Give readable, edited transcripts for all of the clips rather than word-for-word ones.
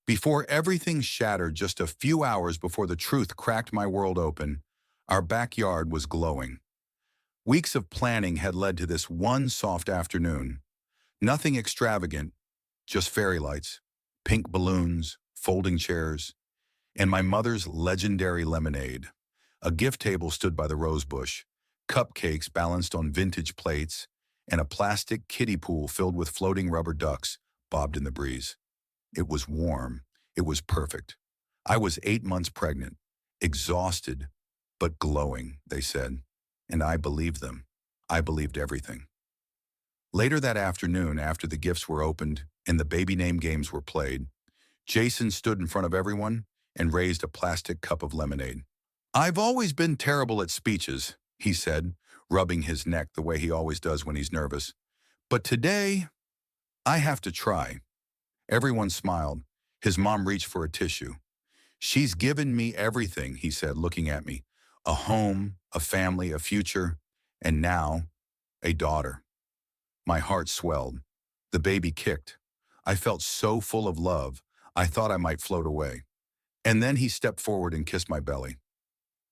Before everything shattered just a few hours before the truth cracked my world open, our backyard was glowing. Weeks of planning had led to this one soft afternoon. Nothing extravagant, just fairy lights, pink balloons, folding chairs, and my mother's legendary lemonade. A gift table stood by the rose bush, cupcakes balanced on vintage plates, and a plastic kiddie pool filled with floating rubber ducks bobbed in the breeze. It was warm. It was perfect. I was 8 months pregnant, exhausted, but glowing, they said. And I believed them. I believed everything. Later that afternoon, after the gifts were opened and the baby name games were played, Jason stood in front of everyone and raised a plastic cup of lemonade. "I've always been terrible at speeches," he said, rubbing his neck the way he always does when he's nervous. "But today, I have to try." Everyone smiled. His mom reached for a tissue. "She's given me everything," he said, looking at me. "A home, a family, a future, and now, a daughter." My heart swelled. The baby kicked. I felt so full of love, I thought I might float away. And then he stepped forward and kissed my belly.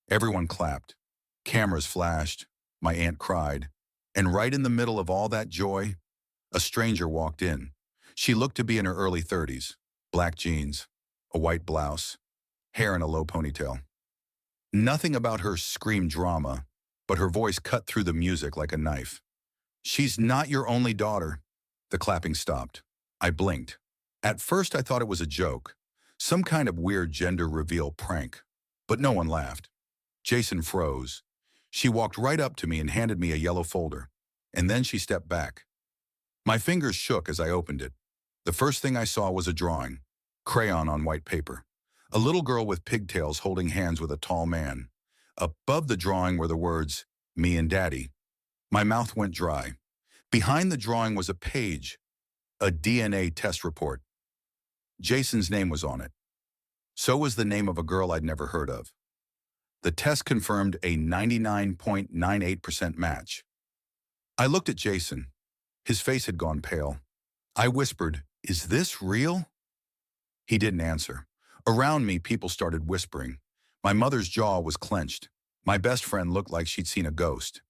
Everyone clapped. Cameras flashed. My aunt cried. And right in the middle of all that joy, a stranger walked in. She looked to be in her early 30s, black jeans, a white blouse, hair in a low ponytail. Nothing about her screamed drama, but her voice cut through the music like a knife. "She's not your only daughter." The clapping stopped. I blinked. At first I thought it was a joke, some kind of weird gender reveal prank, but no one laughed. Jason froze. She walked right up to me and handed me a yellow folder, and then she stepped back. My fingers shook as I opened it. The first thing I saw was a drawing, crayon on white paper. A little girl with pigtails holding hands with a tall man. Above the drawing were the words, "Me and Daddy." My mouth went dry. Behind the drawing was a page, a DNA test report. Jason's name was on it. So was the name of a girl I'd never heard of. The test confirmed a 99.98% match. I looked at Jason. His face had gone pale. I whispered, "Is this real?" He didn't answer. Around me, people started whispering. My mother's jaw was clenched. My best friend looked like she'd seen a ghost.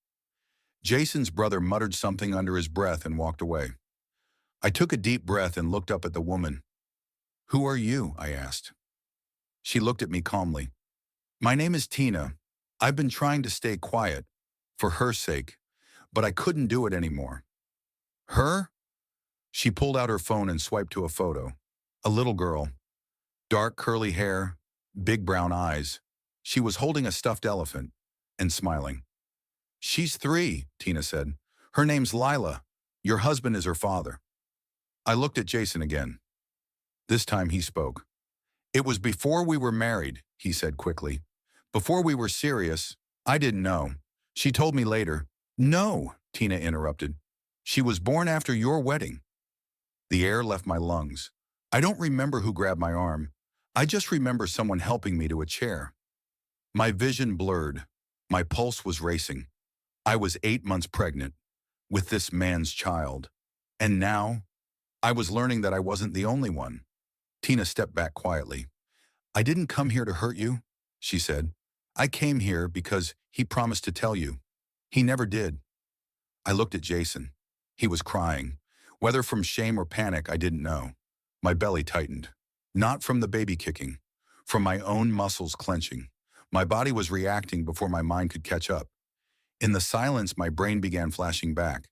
Jason's brother muttered something under his breath and walked away. I took a deep breath and looked up at the woman. "Who are you?" I asked. She looked at me calmly. "My name is Tina. I've been trying to stay quiet, for her sake, but I couldn't do it anymore." "Her?" She pulled out her phone and swiped to a photo. A little girl. Dark curly hair, big brown eyes. She was holding a stuffed elephant and smiling. "She's 3, Tina said. "Her name's Lila. Your husband is her father." I looked at Jason again. This time he spoke. "It was before we were married," he said quickly. "Before we were serious, I didn't know. She told me later." "No," Tina interrupted. "She was born after your wedding." The air left my lungs. I don't remember who grabbed my arm. I just remember someone helping me to a chair. My vision blurred. My pulse was racing. I was 8 months pregnant with this man's child. And now, I was learning that I wasn't the only one. Tina stepped back quietly. "I didn't come here to hurt you," she said. "I came here because he promised to tell you. He never did." I looked at Jason. He was crying. Whether from shame or panic, I didn't know. My belly tightened. Not from the baby kicking, from my own muscles clenching. My body was reacting before my mind could catch up. In the silence, my brain began flashing back.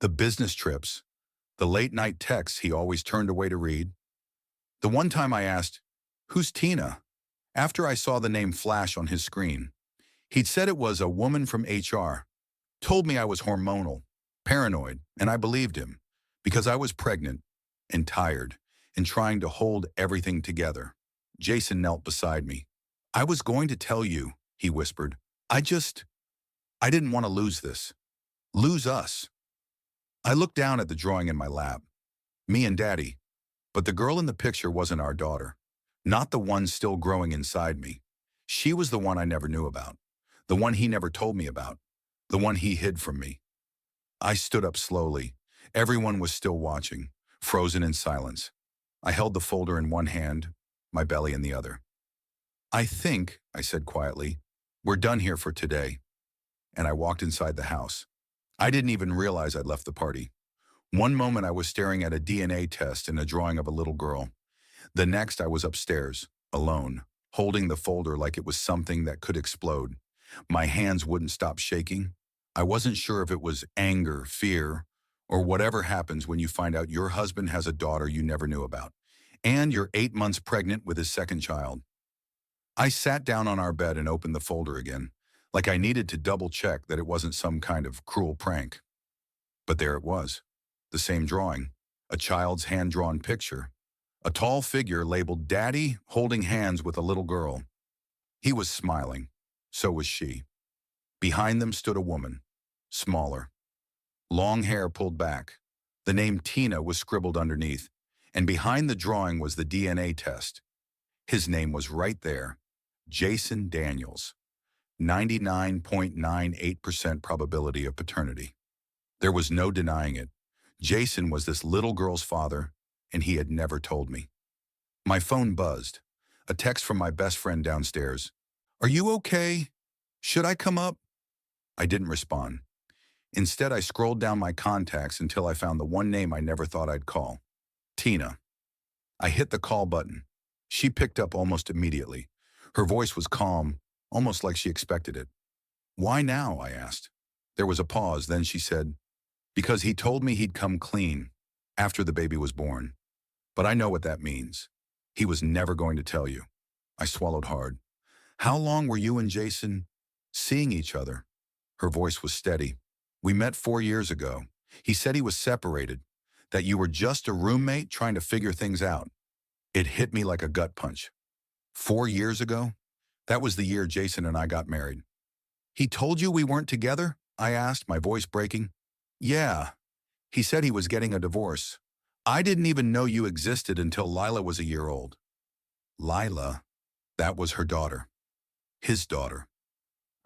The business trips, the late-night texts he always turned away to read. The one time I asked, "Who's Tina?" after I saw the name flash on his screen. He'd said it was a woman from HR, told me I was hormonal, paranoid, and I believed him, because I was pregnant and tired and trying to hold everything together. Jason knelt beside me. "I was going to tell you," he whispered. I didn't want to lose this. Lose us." I looked down at the drawing in my lap. Me and Daddy. But the girl in the picture wasn't our daughter. Not the one still growing inside me. She was the one I never knew about. The one he never told me about. The one he hid from me. I stood up slowly. Everyone was still watching, frozen in silence. I held the folder in one hand, my belly in the other. I think, I said quietly, we're done here for today. And I walked inside the house. I didn't even realize I'd left the party. One moment I was staring at a DNA test and a drawing of a little girl. The next I was upstairs, alone, holding the folder like it was something that could explode. My hands wouldn't stop shaking. I wasn't sure if it was anger, fear, or whatever happens when you find out your husband has a daughter you never knew about, and you're 8 months pregnant with his second child. I sat down on our bed and opened the folder again, like I needed to double check that it wasn't some kind of cruel prank. But there it was, the same drawing, a child's hand-drawn picture, a tall figure labeled Daddy holding hands with a little girl. He was smiling. So was she. Behind them stood a woman, smaller. Long hair pulled back. The name Tina was scribbled underneath, and behind the drawing was the DNA test. His name was right there, Jason Daniels, 99.98% probability of paternity. There was no denying it. Jason was this little girl's father, and he had never told me. My phone buzzed. A text from my best friend downstairs. "Are you okay? Should I come up?" I didn't respond. Instead, I scrolled down my contacts until I found the one name I never thought I'd call. Tina. I hit the call button. She picked up almost immediately. Her voice was calm, almost like she expected it. "Why now?" I asked. There was a pause, then she said, "Because he told me he'd come clean after the baby was born. But I know what that means. He was never going to tell you." I swallowed hard. "How long were you and Jason seeing each other?" Her voice was steady. "We met 4 years ago. He said he was separated, that you were just a roommate trying to figure things out." It hit me like a gut punch. 4 years ago? That was the year Jason and I got married. "He told you we weren't together?" I asked, my voice breaking. "Yeah. He said he was getting a divorce. I didn't even know you existed until Lila was a year old." Lila? That was her daughter. His daughter.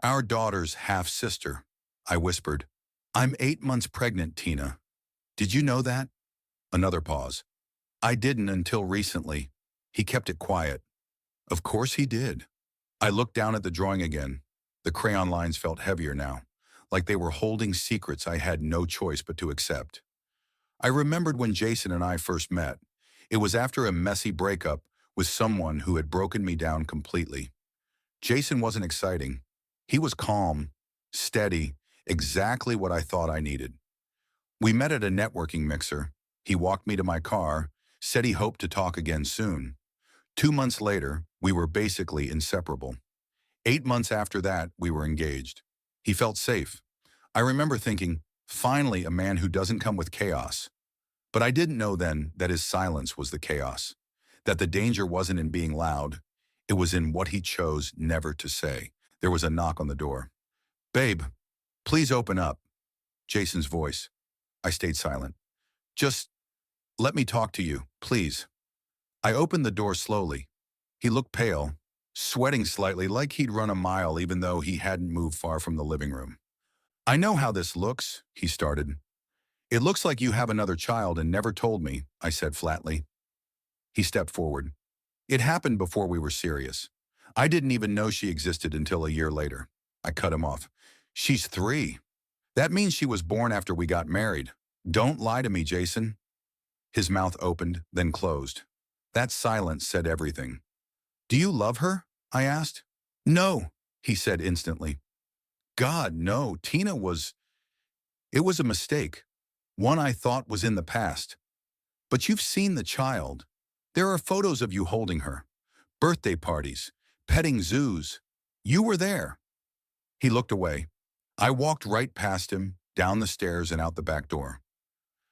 "Our daughter's half-sister," I whispered. "I'm 8 months pregnant, Tina. Did you know that?" Another pause. "I didn't until recently." He kept it quiet. Of course he did. I looked down at the drawing again. The crayon lines felt heavier now, like they were holding secrets I had no choice but to accept. I remembered when Jason and I first met. It was after a messy breakup with someone who had broken me down completely. Jason wasn't exciting. He was calm, steady, exactly what I thought I needed. We met at a networking mixer. He walked me to my car, said he hoped to talk again soon. 2 months later, we were basically inseparable. 8 months after that, we were engaged. He felt safe. I remember thinking, finally a man who doesn't come with chaos. But I didn't know then that his silence was the chaos, that the danger wasn't in being loud. It was in what he chose never to say. There was a knock on the door. "Babe, please open up." Jason's voice. I stayed silent. "Just let me talk to you, please." I opened the door slowly. He looked pale, sweating slightly like he'd run a mile even though he hadn't moved far from the living room. "I know how this looks," he started. "It looks like you have another child and never told me," I said flatly. He stepped forward. "It happened before we were serious. I didn't even know she existed until a year later." I cut him off. "She's 3. That means she was born after we got married. Don't lie to me, Jason." His mouth opened, then closed. That silence said everything. "Do you love her?" I asked. "No," he said instantly. "God, no. Tina was... It was a mistake. One I thought was in the past. But you've seen the child. There are photos of you holding her. Birthday parties, petting zoos. You were there." He looked away. I walked right past him, down the stairs and out the back door.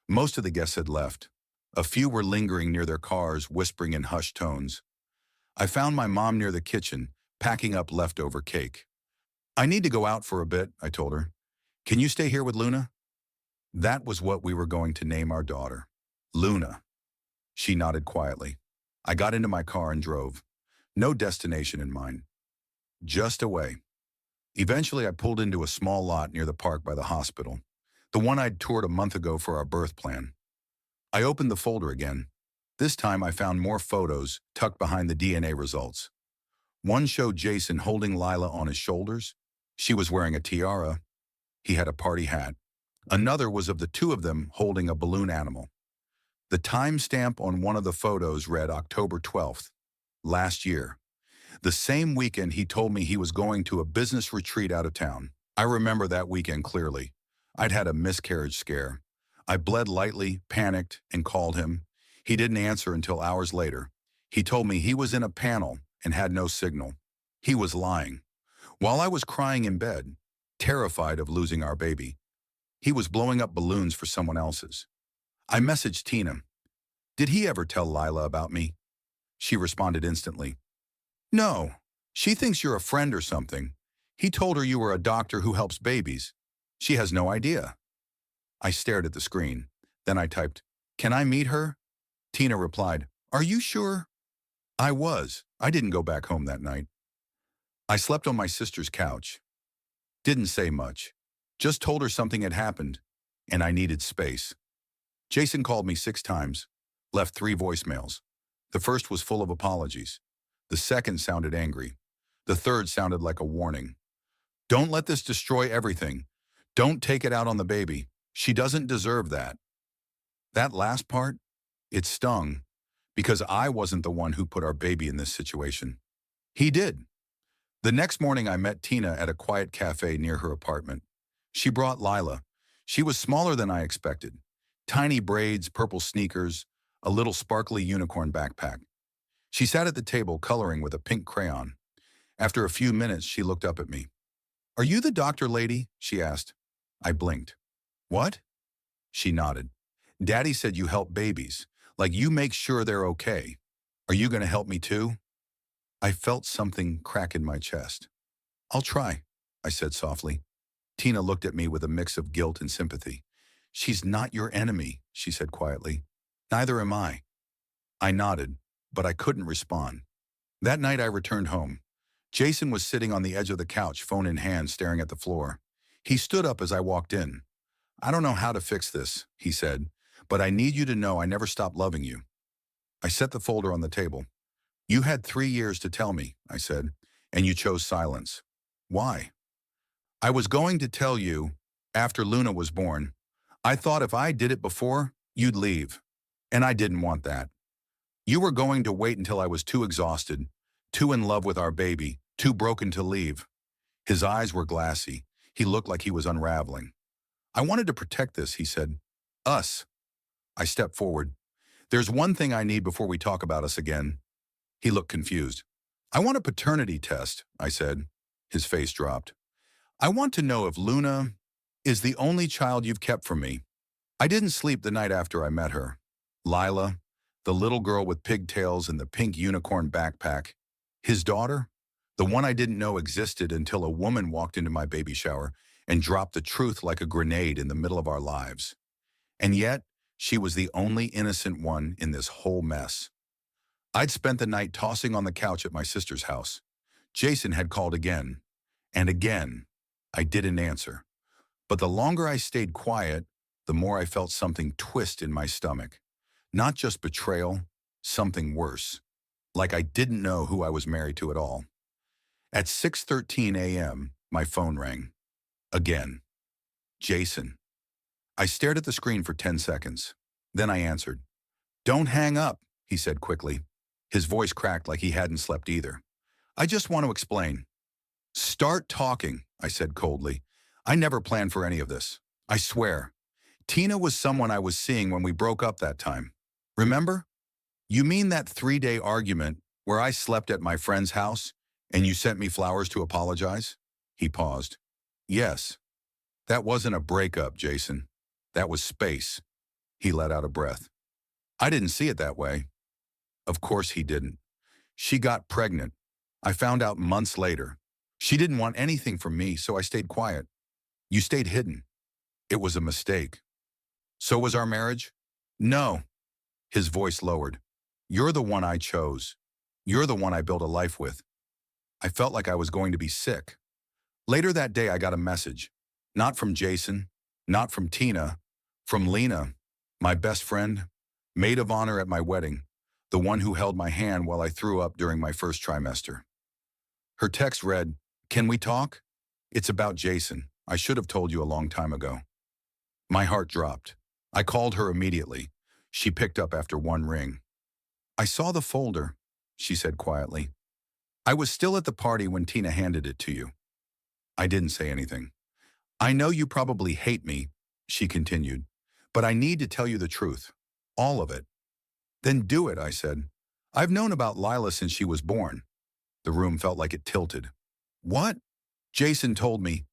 Most of the guests had left. A few were lingering near their cars, whispering in hushed tones. I found my mom near the kitchen, packing up leftover cake. "I need to go out for a bit," I told her. "Can you stay here with Luna?" That was what we were going to name our daughter. Luna. She nodded quietly. I got into my car and drove. No destination in mind. Just away. Eventually, I pulled into a small lot near the park by the hospital, the one I'd toured a month ago for our birth plan. I opened the folder again. This time I found more photos tucked behind the DNA results. One showed Jason holding Lila on his shoulders. She was wearing a tiara. He had a party hat. Another was of the two of them holding a balloon animal. The timestamp on one of the photos read October 12th, last year. The same weekend he told me he was going to a business retreat out of town. I remember that weekend clearly. I'd had a miscarriage scare. I bled lightly, panicked, and called him. He didn't answer until hours later. He told me he was in a panel and had no signal. He was lying. While I was crying in bed, terrified of losing our baby, he was blowing up balloons for someone else's. I messaged Tina. Did he ever tell Lila about me? She responded instantly. No, she thinks you're a friend or something. He told her you were a doctor who helps babies. She has no idea. I stared at the screen. Then I typed, "Can I meet her?" Tina replied, "Are you sure?" I was. I didn't go back home that night. I slept on my sister's couch. Didn't say much. Just told her something had happened, and I needed space. Jason called me 6 times, left 3 voicemails. The first was full of apologies. The second sounded angry. The third sounded like a warning. Don't let this destroy everything. Don't take it out on the baby. She doesn't deserve that. That last part, it stung, because I wasn't the one who put our baby in this situation. He did. The next morning I met Tina at a quiet cafe near her apartment. She brought Lila. She was smaller than I expected. Tiny braids, purple sneakers, a little sparkly unicorn backpack. She sat at the table coloring with a pink crayon. After a few minutes, she looked up at me. "Are you the doctor lady?" she asked. I blinked. "What?" She nodded. "Daddy said you help babies, like you make sure they're okay. Are you going to help me too?" I felt something crack in my chest. "I'll try," I said softly. Tina looked at me with a mix of guilt and sympathy. "She's not your enemy," she said quietly. "Neither am I." I nodded, but I couldn't respond. That night I returned home. Jason was sitting on the edge of the couch, phone in hand, staring at the floor. He stood up as I walked in. "I don't know how to fix this," he said, "but I need you to know I never stopped loving you." I set the folder on the table. "You had 3 years to tell me," I said, "and you chose silence. Why?" "I was going to tell you after Luna was born. I thought if I did it before, you'd leave. And I didn't want that. You were going to wait until I was too exhausted, too in love with our baby, too broken to leave." His eyes were glassy. He looked like he was unraveling. "I wanted to protect this," he said. "Us." I stepped forward. "There's one thing I need before we talk about us again." He looked confused. "I want a paternity test," I said. His face dropped. "I want to know if Luna is the only child you've kept from me." I didn't sleep the night after I met her. Lila, the little girl with pigtails and the pink unicorn backpack. His daughter, the one I didn't know existed until a woman walked into my baby shower and dropped the truth like a grenade in the middle of our lives. And yet, she was the only innocent one in this whole mess. I'd spent the night tossing on the couch at my sister's house. Jason had called again, and again. I didn't answer. But the longer I stayed quiet, the more I felt something twist in my stomach. Not just betrayal, something worse. Like I didn't know who I was married to at all. At 6:13 a.m., my phone rang. Again. Jason. I stared at the screen for 10 seconds. Then I answered. "Don't hang up," he said quickly. His voice cracked like he hadn't slept either. "I just want to explain." "Start talking," I said coldly. "I never planned for any of this. I swear. Tina was someone I was seeing when we broke up that time. Remember? You mean that 3-day argument where I slept at my friend's house and you sent me flowers to apologize?" He paused. "Yes. That wasn't a breakup, Jason. That was space." He let out a breath. "I didn't see it that way." Of course he didn't. She got pregnant. I found out months later. She didn't want anything from me, so I stayed quiet. You stayed hidden. It was a mistake. So was our marriage? No. His voice lowered. You're the one I chose. You're the one I built a life with. I felt like I was going to be sick. Later that day, I got a message. Not from Jason, not from Tina, from Lena, my best friend, maid of honor at my wedding. the one who held my hand while I threw up during my first trimester. Her text read, "Can we talk? It's about Jason. I should have told you a long time ago." My heart dropped. I called her immediately. She picked up after one ring. "I saw the folder," she said quietly. "I was still at the party when Tina handed it to you." I didn't say anything. "I know you probably hate me," she continued, "but I need to tell you the truth. All of it." "Then do it," I said. "I've known about Lila since she was born." The room felt like it tilted. "What?" "Jason told me.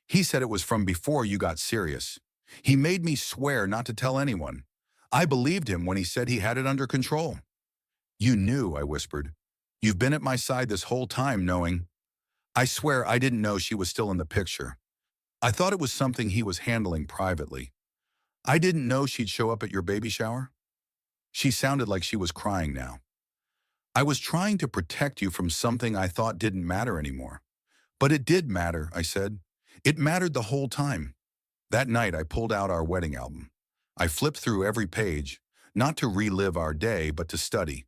He said it was from before you got serious. He made me swear not to tell anyone. I believed him when he said he had it under control." "You knew," I whispered. "You've been at my side this whole time knowing." "I swear I didn't know she was still in the picture. I thought it was something he was handling privately. I didn't know she'd show up at your baby shower." She sounded like she was crying now. "I was trying to protect you from something I thought didn't matter anymore. But it did matter," I said. "It mattered the whole time." That night, I pulled out our wedding album. I flipped through every page, not to relive our day, but to study.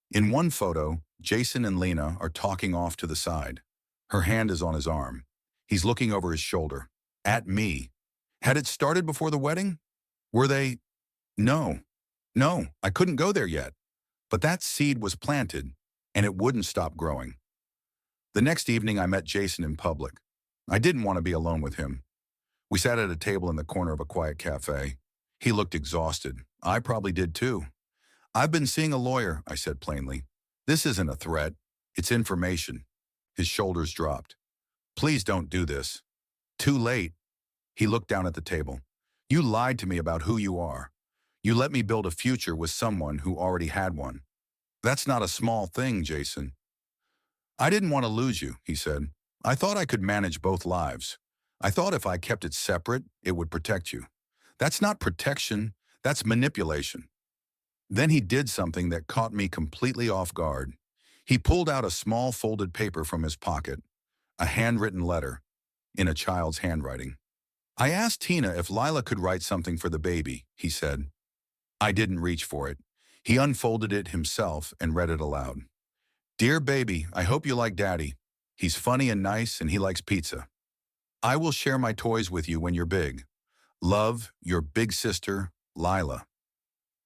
In one photo, Jason and Lena are talking off to the side. Her hand is on his arm. He's looking over his shoulder. At me. Had it started before the wedding? Were they? No. No, I couldn't go there yet. But that seed was planted, and it wouldn't stop growing. The next evening, I met Jason in public. I didn't want to be alone with him. We sat at a table in the corner of a quiet cafe. He looked exhausted. I probably did too. "I've been seeing a lawyer," I said plainly. "This isn't a threat. It's information." His shoulders dropped. "Please don't do this." "Too late." He looked down at the table. "You lied to me about who you are. You let me build a future with someone who already had one. That's not a small thing, Jason." "I didn't want to lose you," he said. "I thought I could manage both lives. I thought if I kept it separate, it would protect you. That's not protection, that's manipulation." Then he did something that caught me completely off guard. He pulled out a small folded paper from his pocket, a handwritten letter, in a child's handwriting. "I asked Tina if Lila could write something for the baby," he said. I didn't reach for it. He unfolded it himself and read it aloud. "Dear baby, I hope you like Daddy. He's funny and nice and he likes pizza. I will share my toys with you when you're big. Love, your big sister, Lila."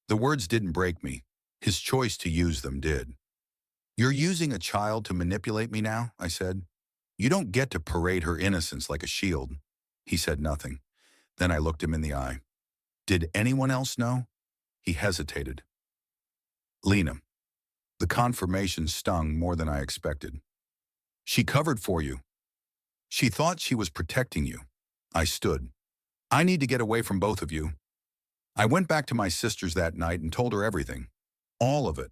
The words didn't break me. His choice to use them did. "You're using a child to manipulate me now," I said. "You don't get to parade her innocence like a shield." He said nothing. Then I looked him in the eye. "Did anyone else know?" He hesitated. "Lena." The confirmation stung more than I expected. "She covered for you. She thought she was protecting you." I stood. "I need to get away from both of you." I went back to my sister's that night and told her everything. All of it.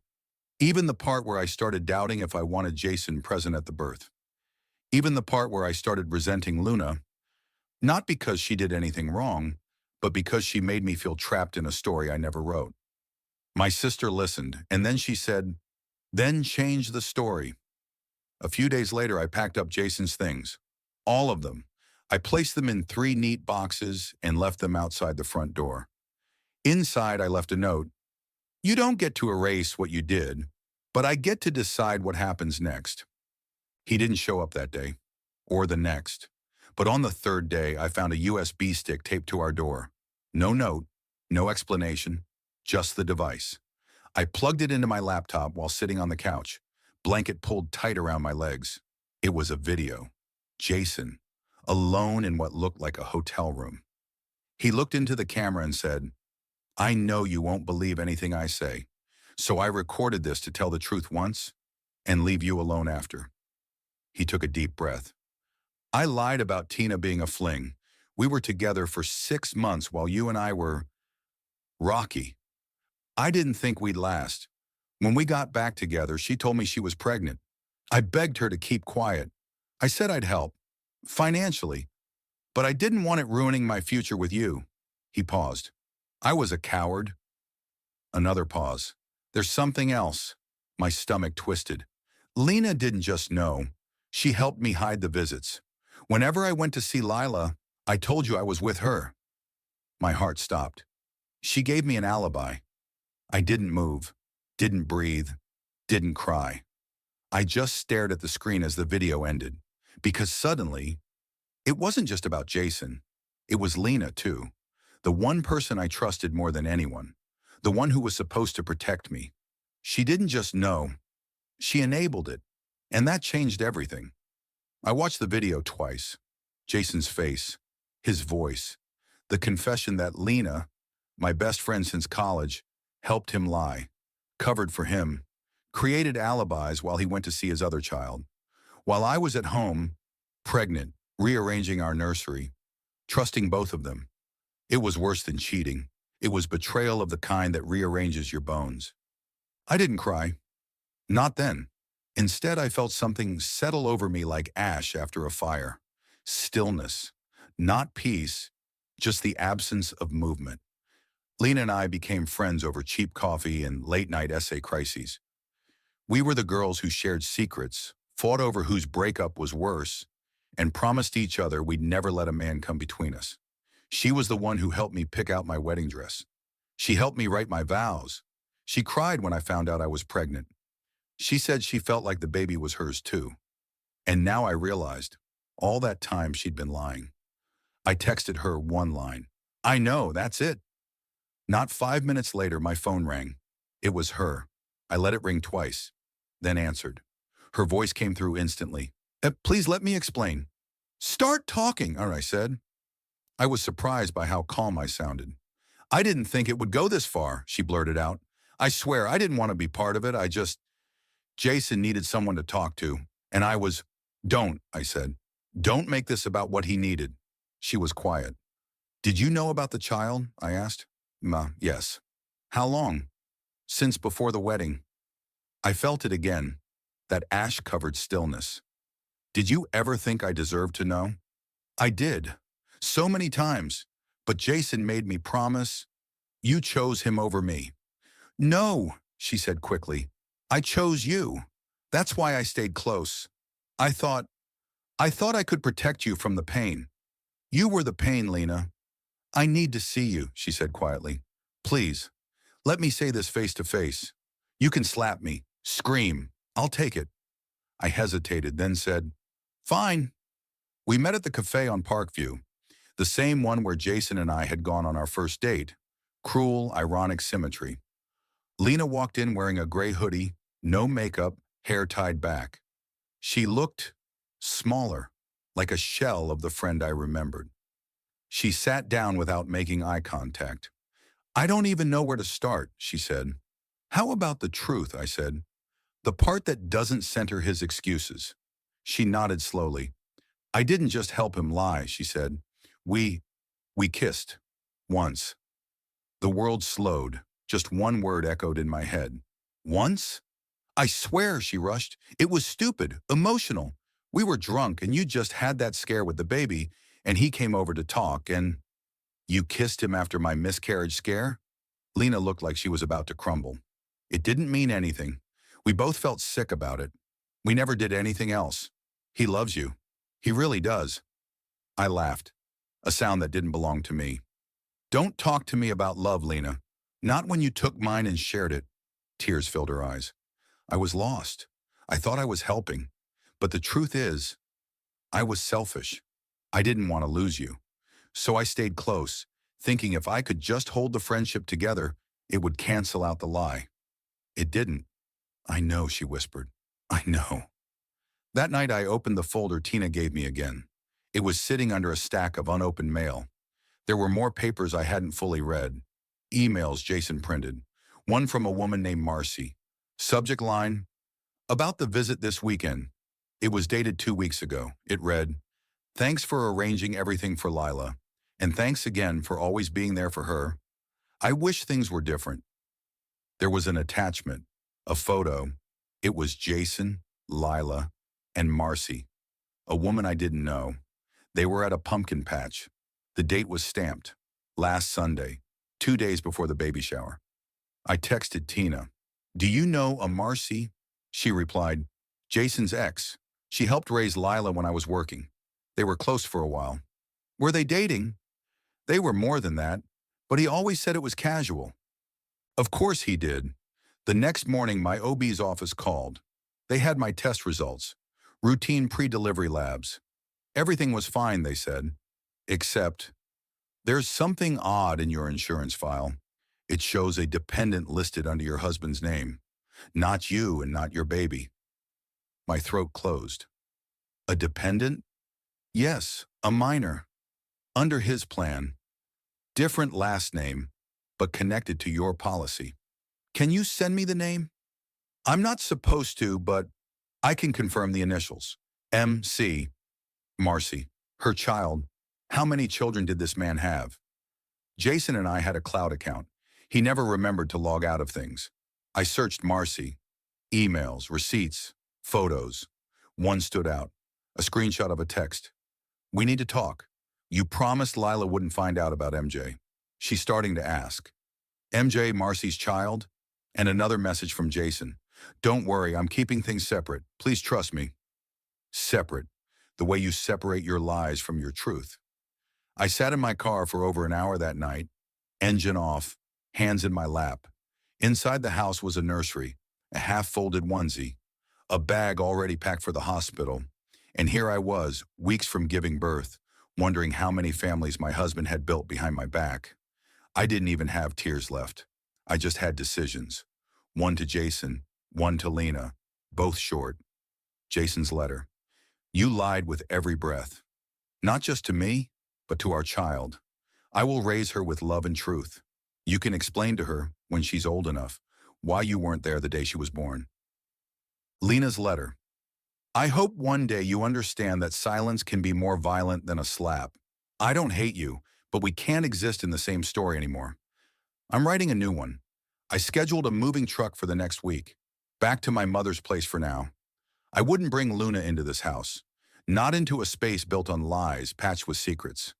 Even the part where I started doubting if I wanted Jason present at the birth. Even the part where I started resenting Luna, not because she did anything wrong, but because she made me feel trapped in a story I never wrote. My sister listened, and then she said, "Then change the story." A few days later, I packed up Jason's things. All of them. I placed them in 3 neat boxes and left them outside the front door. Inside, I left a note. "You don't get to erase what you did, but I get to decide what happens next." He didn't show up that day, or the next. But on the 3rd day, I found a USB stick taped to our door. No note, no explanation, just the device. I plugged it into my laptop while sitting on the couch, blanket pulled tight around my legs. It was a video. Jason, alone in what looked like a hotel room. He looked into the camera and said, "I know you won't believe anything I say, so I recorded this to tell the truth once and leave you alone after." He took a deep breath. "I lied about Tina being a fling. We were together for 6 months while you and I were rocky. I didn't think we'd last. When we got back together, she told me she was pregnant. I begged her to keep quiet. I said I'd help, financially, but I didn't want it ruining my future with you." He paused. "I was a coward." Another pause. "There's something else." My stomach twisted. "Lena didn't just know. She helped me hide the visits. Whenever I went to see Lila, I told you I was with her." My heart stopped. "She gave me an alibi." I didn't move. Didn't breathe, didn't cry. I just stared at the screen as the video ended, because suddenly, it wasn't just about Jason. It was Lena, too. The one person I trusted more than anyone. The one who was supposed to protect me. She didn't just know, she enabled it. And that changed everything. I watched the video twice. Jason's face, his voice, the confession that Lena, my best friend since college, helped him lie, covered for him, created alibis while he went to see his other child. While I was at home, pregnant, rearranging our nursery, trusting both of them. It was worse than cheating. It was betrayal of the kind that rearranges your bones. I didn't cry. Not then. Instead, I felt something settle over me like ash after a fire. Stillness. Not peace, just the absence of movement. Lena and I became friends over cheap coffee and late-night essay crises. We were the girls who shared secrets, fought over whose breakup was worse, and promised each other we'd never let a man come between us. She was the one who helped me pick out my wedding dress. She helped me write my vows. She cried when I found out I was pregnant. She said she felt like the baby was hers too. And now I realized, all that time she'd been lying. I texted her one line. I know, that's it. Not 5 minutes later, my phone rang. It was her. I let it ring twice, then answered. Her voice came through instantly. Please let me explain. Start talking, I said. I was surprised by how calm I sounded. I didn't think it would go this far, she blurted out. I swear, I didn't want to be part of it. Jason needed someone to talk to, and don't, I said. Don't make this about what he needed. She was quiet. Did you know about the child? I asked. Yes. How long? Since before the wedding. I felt it again, that ash-covered stillness. Did you ever think I deserved to know? I did. So many times. But Jason made me promise. You chose him over me. No, she said quickly. I chose you. That's why I stayed close. I thought I could protect you from the pain. You were the pain, Lena. I need to see you, she said quietly. Please, let me say this face to face. You can slap me, scream. I'll take it. I hesitated, then said, fine. We met at the cafe on Parkview, the same one where Jason and I had gone on our first date. Cruel, ironic symmetry. Lena walked in wearing a gray hoodie, no makeup, hair tied back. She looked smaller, like a shell of the friend I remembered. She sat down without making eye contact. I don't even know where to start, she said. How about the truth, I said. The part that doesn't center his excuses. She nodded slowly. I didn't just help him lie, she said. We kissed. Once. The world slowed. Just one word echoed in my head. Once? I swear, she rushed. It was stupid, emotional. We were drunk and you just had that scare with the baby and he came over to talk and... You kissed him after my miscarriage scare? Lena looked like she was about to crumble. It didn't mean anything. We both felt sick about it. We never did anything else. He loves you. He really does. I laughed, a sound that didn't belong to me. Don't talk to me about love, Lena. Not when you took mine and shared it. Tears filled her eyes. I was lost. I thought I was helping. But the truth is, I was selfish. I didn't want to lose you. So I stayed close, thinking if I could just hold the friendship together, it would cancel out the lie. It didn't. I know, she whispered. I know. That night I opened the folder Tina gave me again. It was sitting under a stack of unopened mail. There were more papers I hadn't fully read. Emails Jason printed. One from a woman named Marcy. Subject line, about the visit this weekend. It was dated 2 weeks ago. It read, thanks for arranging everything for Lila. And thanks again for always being there for her. I wish things were different. There was an attachment, a photo. It was Jason, Lila, and Marcy, a woman I didn't know. They were at a pumpkin patch. The date was stamped. Last Sunday, 2 days before the baby shower. I texted Tina. Do you know a Marcy? She replied, Jason's ex. She helped raise Lila when I was working. They were close for a while. Were they dating? They were more than that, but he always said it was casual. Of course he did. The next morning, my OB's office called. They had my test results, routine pre-delivery labs. Everything was fine, they said, except there's something odd in your insurance file. It shows a dependent listed under your husband's name, not you and not your baby. My throat closed. A dependent? Yes, a minor. Under his plan. Different last name, but connected to your policy. Can you send me the name? I'm not supposed to, but I can confirm the initials. MC. Marcy. Her child. How many children did this man have? Jason and I had a cloud account. He never remembered to log out of things. I searched Marcy. Emails, receipts, photos. One stood out. A screenshot of a text. We need to talk. You promised Lila wouldn't find out about MJ. She's starting to ask. MJ, Marcy's child? And another message from Jason. Don't worry, I'm keeping things separate. Please trust me. Separate. The way you separate your lies from your truth. I sat in my car for over an hour that night, engine off, hands in my lap. Inside the house was a nursery, a half-folded onesie, a bag already packed for the hospital, and here I was, weeks from giving birth, wondering how many families my husband had built behind my back. I didn't even have tears left. I just had decisions. One to Jason, one to Lena, both short. Jason's letter. You lied with every breath. Not just to me, but to our child. I will raise her with love and truth. You can explain to her, when she's old enough, why you weren't there the day she was born. Lena's letter. I hope one day you understand that silence can be more violent than a slap. I don't hate you, but we can't exist in the same story anymore. I'm writing a new one. I scheduled a moving truck for the next week. Back to my mother's place for now. I wouldn't bring Luna into this house. Not into a space built on lies, patched with secrets.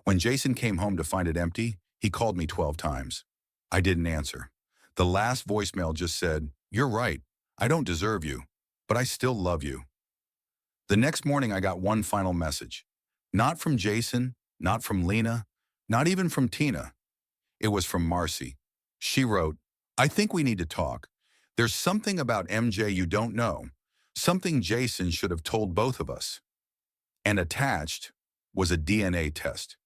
When Jason came home to find it empty, he called me 12 times. I didn't answer. The last voicemail just said, "You're right. I don't deserve you, but I still love you." The next morning, I got one final message. Not from Jason, not from Lena, not even from Tina. It was from Marcy. She wrote, I think we need to talk. There's something about MJ you don't know. Something Jason should have told both of us. And attached was a DNA test.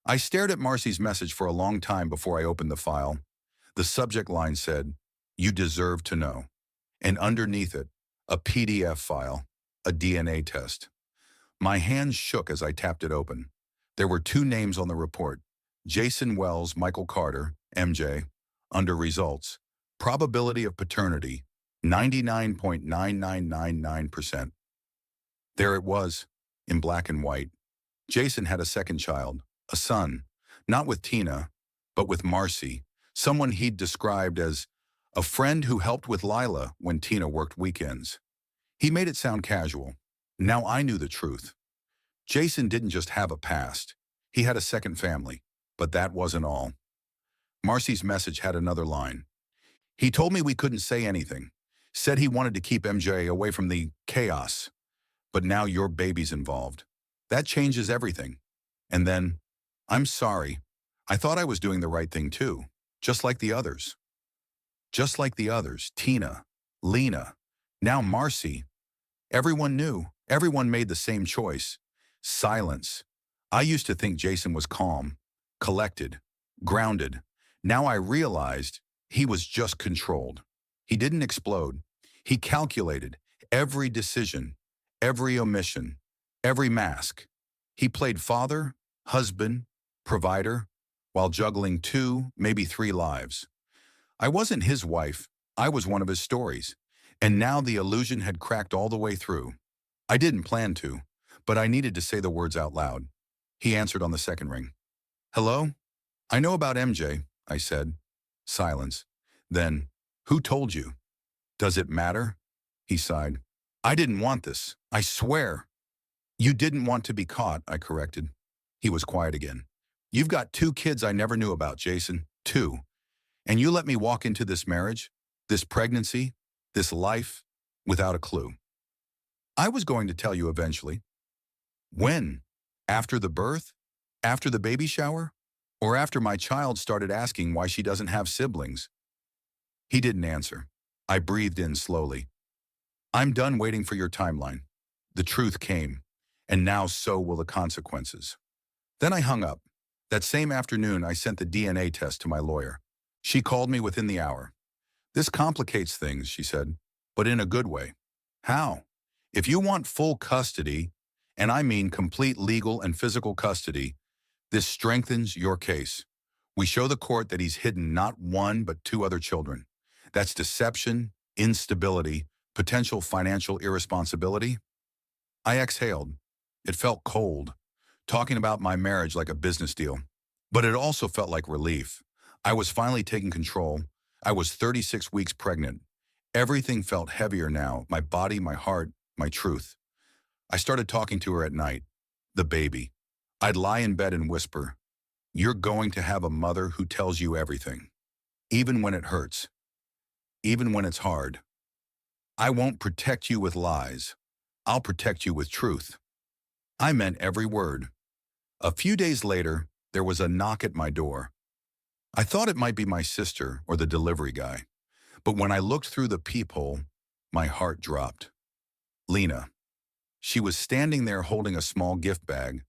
I stared at Marcy's message for a long time before I opened the file. The subject line said, "You deserve to know." And underneath it, a PDF file, a DNA test. My hands shook as I tapped it open. There were two names on the report, Jason Wells, Michael Carter, MJ, under results, probability of paternity, 99.9999%. There it was, in black and white. Jason had a second child, a son, not with Tina, but with Marcy, someone he'd described as a friend who helped with Lila when Tina worked weekends. He made it sound casual. Now I knew the truth. Jason didn't just have a past. He had a second family, but that wasn't all. Marcy's message had another line. He told me we couldn't say anything, said he wanted to keep MJ away from the chaos, but now your baby's involved. That changes everything. And then, I'm sorry. I thought I was doing the right thing too, just like the others. Just like the others, Tina, Lena, now Marcy. Everyone knew. Everyone made the same choice. Silence. I used to think Jason was calm, collected, grounded. Now I realized he was just controlled. He didn't explode. He calculated every decision, every omission, every mask. He played father, husband, provider, while juggling 2, maybe 3 lives. I wasn't his wife. I was one of his stories. And now the illusion had cracked all the way through. I didn't plan to, but I needed to say the words out loud. He answered on the second ring. Hello? I know about MJ, I said. Silence. Then, who told you? Does it matter? He sighed. I didn't want this. I swear. You didn't want to be caught, I corrected. He was quiet again. You've got 2 kids I never knew about, Jason. 2. And you let me walk into this marriage, this pregnancy, this life, without a clue. I was going to tell you eventually. When? After the birth? After the baby shower? Or after my child started asking why she doesn't have siblings? He didn't answer. I breathed in slowly. I'm done waiting for your timeline. The truth came, and now so will the consequences. Then I hung up. That same afternoon, I sent the DNA test to my lawyer. She called me within the hour. This complicates things, she said, but in a good way. How? If you want full custody, and I mean complete legal and physical custody, this strengthens your case. We show the court that he's hidden not one but two other children. That's deception, instability, potential financial irresponsibility. I exhaled. It felt cold, talking about my marriage like a business deal. But it also felt like relief. I was finally taking control. I was 36 weeks pregnant. Everything felt heavier now, my body, my heart, my truth. I started talking to her at night. The baby. I'd lie in bed and whisper, "You're going to have a mother who tells you everything. Even when it hurts. Even when it's hard. I won't protect you with lies. I'll protect you with truth." I meant every word. A few days later, there was a knock at my door. I thought it might be my sister or the delivery guy. But when I looked through the peephole, my heart dropped. Lena. She was standing there holding a small gift bag,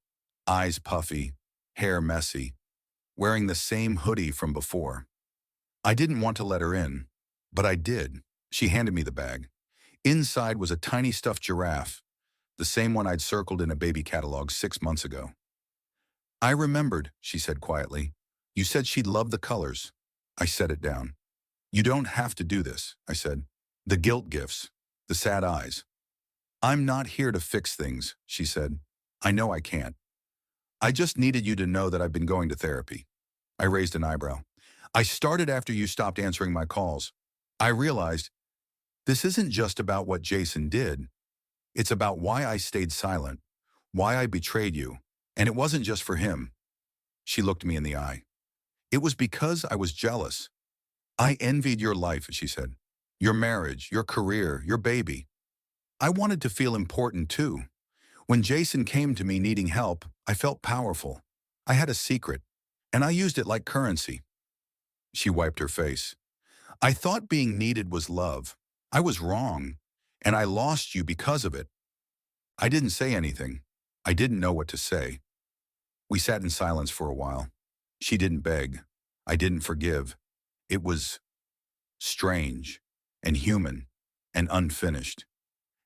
eyes puffy, hair messy, wearing the same hoodie from before. I didn't want to let her in, but I did. She handed me the bag. Inside was a tiny stuffed giraffe, the same one I'd circled in a baby catalog 6 months ago. I remembered, she said quietly. You said she'd love the colors. I set it down. You don't have to do this, I said. The guilt gifts, the sad eyes. I'm not here to fix things, she said. I know I can't. I just needed you to know that I've been going to therapy. I raised an eyebrow. I started after you stopped answering my calls. I realized this isn't just about what Jason did. It's about why I stayed silent, why I betrayed you, and it wasn't just for him. She looked me in the eye. It was because I was jealous. I envied your life, she said. Your marriage, your career, your baby. I wanted to feel important too. When Jason came to me needing help, I felt powerful. I had a secret, and I used it like currency. She wiped her face. I thought being needed was love. I was wrong, and I lost you because of it. I didn't say anything. I didn't know what to say. We sat in silence for a while. She didn't beg. I didn't forgive. It was strange and human and unfinished.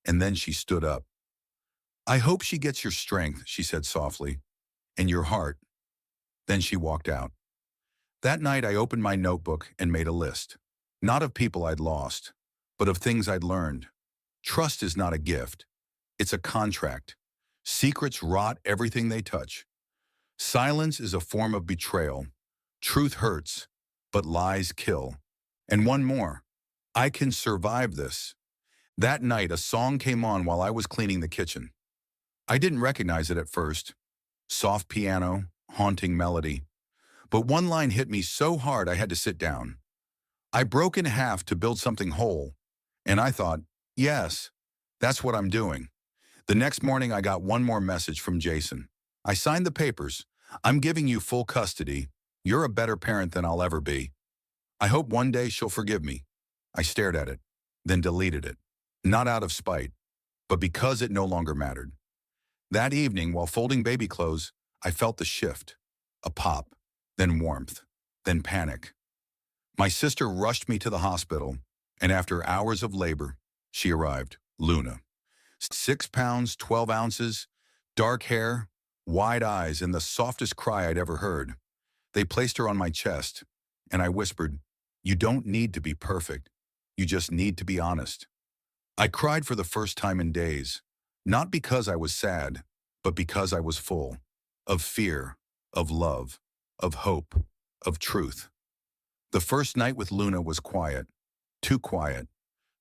And then she stood up. I hope she gets your strength, she said softly, and your heart. Then she walked out. That night I opened my notebook and made a list. Not of people I'd lost, but of things I'd learned. Trust is not a gift. It's a contract. Secrets rot everything they touch. Silence is a form of betrayal. Truth hurts, but lies kill. And one more. I can survive this. That night, a song came on while I was cleaning the kitchen. I didn't recognize it at first. Soft piano, haunting melody. But one line hit me so hard I had to sit down. I broke in half to build something whole. And I thought, yes, that's what I'm doing. The next morning, I got one more message from Jason. I signed the papers. I'm giving you full custody. You're a better parent than I'll ever be. I hope one day she'll forgive me. I stared at it, then deleted it. Not out of spite, but because it no longer mattered. That evening, while folding baby clothes, I felt the shift. A pop, then warmth, then panic. My sister rushed me to the hospital, and after hours of labor, she arrived, Luna. 6 pounds, 12 ounces, dark hair, wide eyes, and the softest cry I'd ever heard. They placed her on my chest, and I whispered, "You don't need to be perfect. You just need to be honest." I cried for the first time in days, not because I was sad, but because I was full of fear, of love, of hope, of truth. The first night with Luna was quiet, too quiet.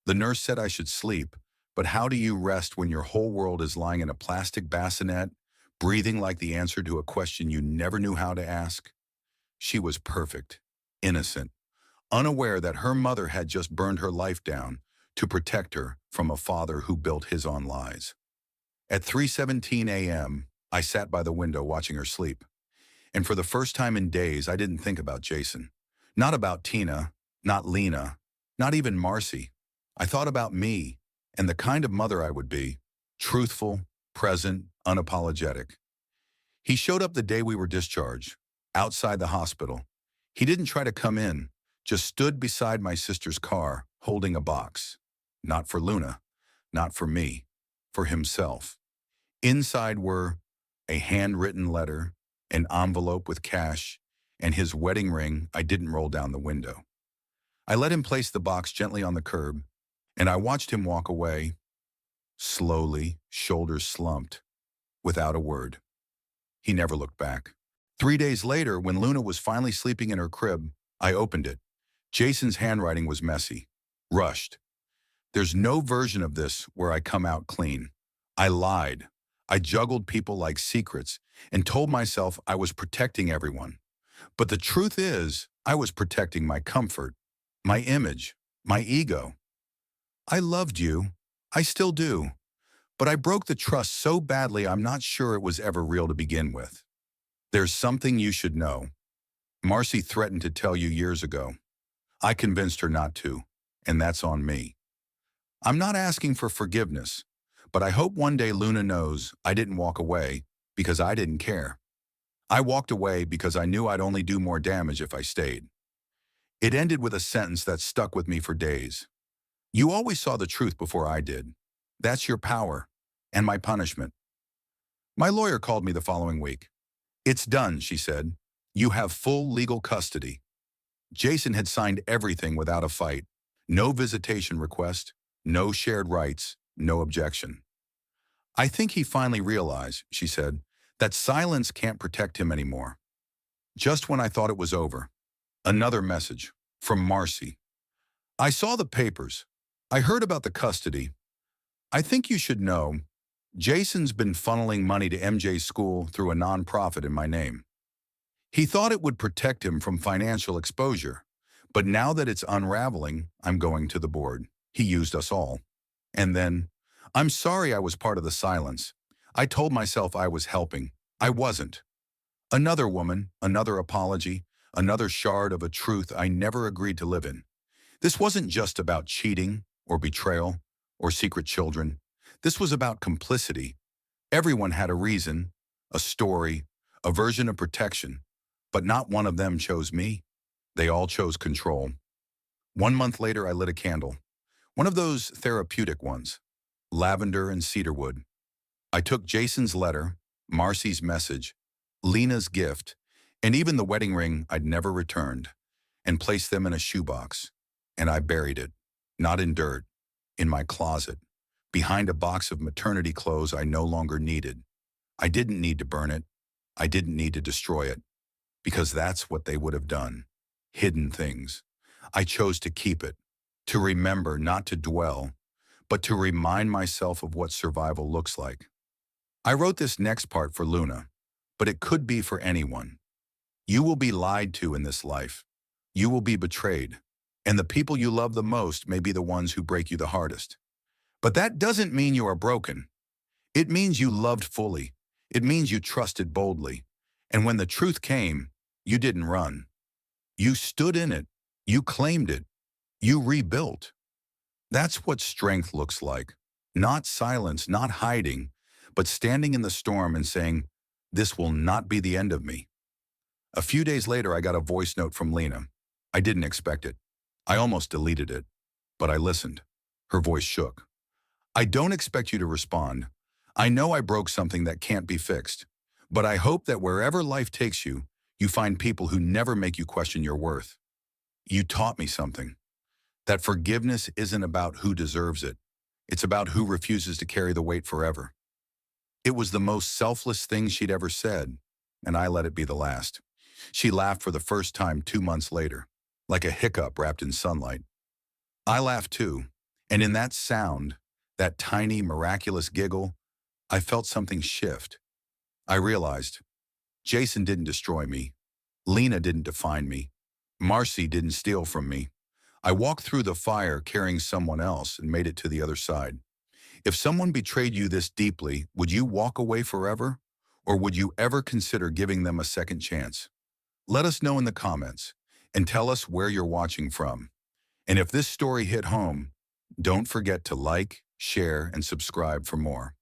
The nurse said I should sleep, but how do you rest when your whole world is lying in a plastic bassinet, breathing like the answer to a question you never knew how to ask? She was perfect, innocent, unaware that her mother had just burned her life down to protect her from a father who built his on lies. At 3:17 a.m., I sat by the window watching her sleep. And for the first time in days, I didn't think about Jason. Not about Tina, not Lena, Not even Marcy. I thought about me and the kind of mother I would be, truthful, present, unapologetic. He showed up the day we were discharged, outside the hospital. He didn't try to come in, just stood beside my sister's car, holding a box. Not for Luna, not for me, for himself. Inside were a handwritten letter, an envelope with cash, and his wedding ring I didn't roll down the window. I let him place the box gently on the curb, and I watched him walk away, slowly, shoulders slumped, without a word. He never looked back. 3 days later, when Luna was finally sleeping in her crib, I opened it. Jason's handwriting was messy, rushed. There's no version of this where I come out clean. I lied. I juggled people like secrets and told myself I was protecting everyone. But the truth is, I was protecting my comfort, my image, my ego. I loved you. I still do. But I broke the trust so badly I'm not sure it was ever real to begin with. There's something you should know. Marcy threatened to tell you years ago. I convinced her not to, and that's on me. I'm not asking for forgiveness, but I hope one day Luna knows I didn't walk away because I didn't care. I walked away because I knew I'd only do more damage if I stayed. It ended with a sentence that stuck with me for days. You always saw the truth before I did. That's your power and my punishment. My lawyer called me the following week. It's done, she said. You have full legal custody. Jason had signed everything without a fight. No visitation request, no shared rights, no objection. I think he finally realized, she said, that silence can't protect him anymore. Just when I thought it was over, another message from Marcy. I saw the papers. I heard about the custody. I think you should know, Jason's been funneling money to MJ's school through a nonprofit in my name. He thought it would protect him from financial exposure, but now that it's unraveling, I'm going to the board. He used us all. And then, I'm sorry I was part of the silence. I told myself I was helping. I wasn't. Another woman, another apology, another shard of a truth I never agreed to live in. This wasn't just about cheating or betrayal or secret children. This was about complicity. Everyone had a reason, a story, a version of protection, but not one of them chose me. They all chose control. 1 month later, I lit a candle. One of those therapeutic ones, lavender and cedarwood. I took Jason's letter, Marcy's message, Lena's gift, and even the wedding ring I'd never returned, and placed them in a shoebox. And I buried it, not in dirt, in my closet, behind a box of maternity clothes I no longer needed. I didn't need to burn it. I didn't need to destroy it, because that's what they would have done. Hidden things. I chose to keep it, to remember, not to dwell, but to remind myself of what survival looks like. I wrote this next part for Luna, but it could be for anyone. You will be lied to in this life. You will be betrayed, and the people you love the most may be the ones who break you the hardest. But that doesn't mean you are broken. It means you loved fully. It means you trusted boldly. And when the truth came, you didn't run. You stood in it. You claimed it. You rebuilt. That's what strength looks like. Not silence, not hiding, but standing in the storm and saying, this will not be the end of me. A few days later, I got a voice note from Lena. I didn't expect it. I almost deleted it, but I listened. Her voice shook. I don't expect you to respond. I know I broke something that can't be fixed, but I hope that wherever life takes you, you find people who never make you question your worth. You taught me something. That forgiveness isn't about who deserves it. It's about who refuses to carry the weight forever. It was the most selfless thing she'd ever said, and I let it be the last. She laughed for the first time 2 months later, like a hiccup wrapped in sunlight. I laughed too, and in that sound, that tiny, miraculous giggle, I felt something shift. I realized, Jason didn't destroy me. Lena didn't define me. Marcy didn't steal from me. I walked through the fire carrying someone else and made it to the other side. If someone betrayed you this deeply, would you walk away forever? Or would you ever consider giving them a second chance? Let us know in the comments and tell us where you're watching from. And if this story hit home, don't forget to like, share, and subscribe for more.